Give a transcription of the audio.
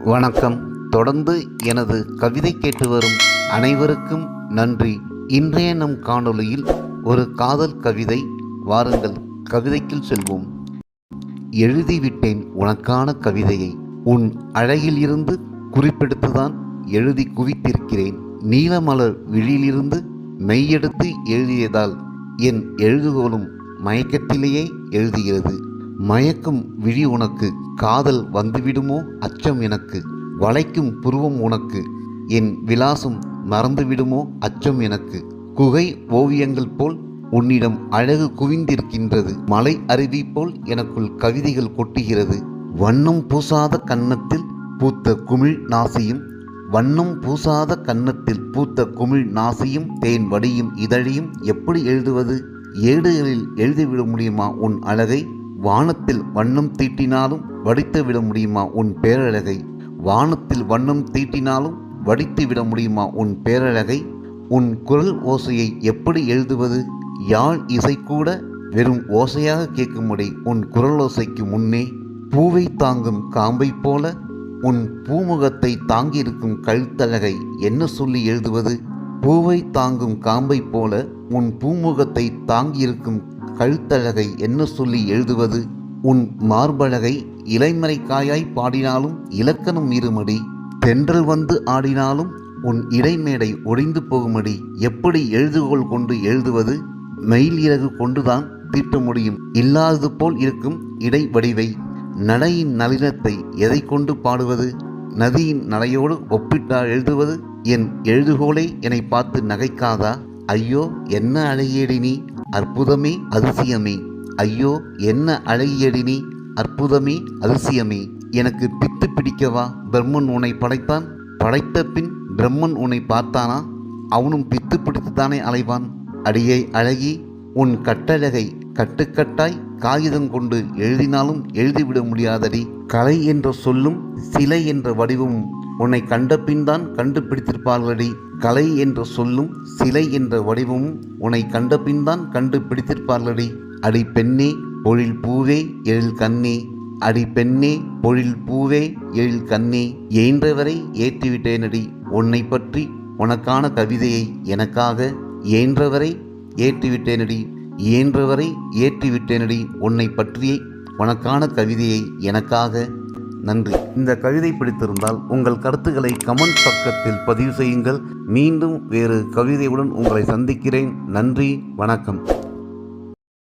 வணக்கம். தொடர்ந்து எனது கவிதை கேட்டு வரும் அனைவருக்கும் நன்றி. இன்றைய நம் காணொளியில் ஒரு காதல் கவிதை. வாருங்கள் கவிதைக்குள் செல்வோம். எழுதிவிட்டேன் உனக்கான கவிதையை, உன் அழகில் இருந்து குறிப்பெடுத்துதான் எழுதி குவித்திருக்கிறேன். நீலமலர் விழியிலிருந்து மெய்யெடுத்து எழுதியதால் என் எழுதுகோலும் மயக்கத்திலேயே எழுதுகிறது. மயக்கும் விழி உனக்கு, காதல் வந்துவிடுமோ அச்சம் எனக்கு. வளைக்கும் புருவம் உனக்கு, என் விலாசம் மறந்துவிடுமோ அச்சம் எனக்கு. குகை ஓவியங்கள் போல் உன்னிடம் அழகு குவிந்திருக்கின்றது. மலை அருவி போல் எனக்குள் கவிதைகள் கொட்டுகிறது. வண்ணம் பூசாத கன்னத்தில் பூத்த குமிழ் நாசியும், வண்ணம் பூசாத கன்னத்தில் பூத்த குமிழ் நாசியும், தேன் வடியும் இதழையும் எப்படி எழுதுவது? ஏடுகளில் எழுதிவிட முடியுமா உன் அழகை? வானத்தில் வண்ணம் தீட்டினாலும் வடித்து விட முடியுமா உன் பேரழகை? வானத்தில் வண்ணம் தீட்டினாலும் வடித்து விட முடியுமா உன் பேரழகை? உன் குரல் ஓசையை எப்படி எழுதுவது? யாழ் இசை கூட வெறும் ஓசையாக கேட்கும்படி உன் குரல் ஓசைக்கு முன்னே பூவை தாங்கும் காம்பை போல உன் பூமுகத்தை தாங்கியிருக்கும் கழுத்தழகை என்ன சொல்லி எழுதுவது? பூவை தாங்கும் காம்பை போல உன் பூமுகத்தை தாங்கியிருக்கும் கழுத்தழகை என்ன சொல்லி எழுதுவது? உன் மார்பழகை இலைமறை காயாய் பாடினாலும் இலக்கணம் இருமடி. தென்றல் வந்து ஆடினாலும் உன் இடைமேடை ஒடிந்து போகுமடி. எப்படி எழுதுகோள் கொண்டு எழுதுவது? மெயில் இறகு கொண்டுதான் தீட்ட முடியும் இல்லாதது போல் இருக்கும் இடை வடிவை. நடையின் நளினத்தை எதை கொண்டு பாடுவது? நதியின் நடையோடு ஒப்பிட்டா எழுதுவது? என் எழுதுகோளை என்னை பார்த்து நகைக்காதா? ஐயோ என்ன அழகியடி நீ, அற்புதமே அதிசயமே. ஐயோ என்ன அழகியடி நீ, அற்புதமே அதிசயமே. எனக்கு பித்து பிடிக்கவா பிரம்மன் உன்னை படைத்தான்? படைத்த பின் பிரம்மன் உன்னை பார்த்தானா? அவனும் பித்து பிடித்துத்தானே அலைவான். அடியை அழகி, உன் கட்டழகை கட்டுக்கட்டாய் காகிதம் கொண்டு எழுதினாலும் எழுதிவிட முடியாதடி. கலை என்ற சொல்லும் சிலை என்ற வடிவமும் உன்னை கண்ட பின் தான் கண்டுபிடித்திருப்பார்களடி. கலை என்ற சொல்லும் சிலை என்ற வடிவமும் உன்னை கண்ட பின் தான் கண்டுபிடித்திருப்பார்களடி. அடி பெண்ணே பொழில் பூவே எழில் கண்ணே, அடி பெண்ணே பொழில் பூவே எழில் கண்ணே. இயன்றவரை ஏற்றிவிட்டேனடி உன்னை பற்றி உனக்கான கவிதையை எனக்காக. இயன்றவரை ஏற்றிவிட்டேனடி, இயன்றவரை ஏற்றிவிட்டேனடி உன்னை பற்றியே உனக்கான கவிதையை எனக்காக. நன்றி. இந்த கவிதை பிடித்திருந்தால் உங்கள் கருத்துக்களை கமெண்ட் பக்கத்தில் பதிவு செய்யுங்கள். மீண்டும் வேறு கவிதையுடன் உங்களை சந்திக்கிறேன். நன்றி, வணக்கம்.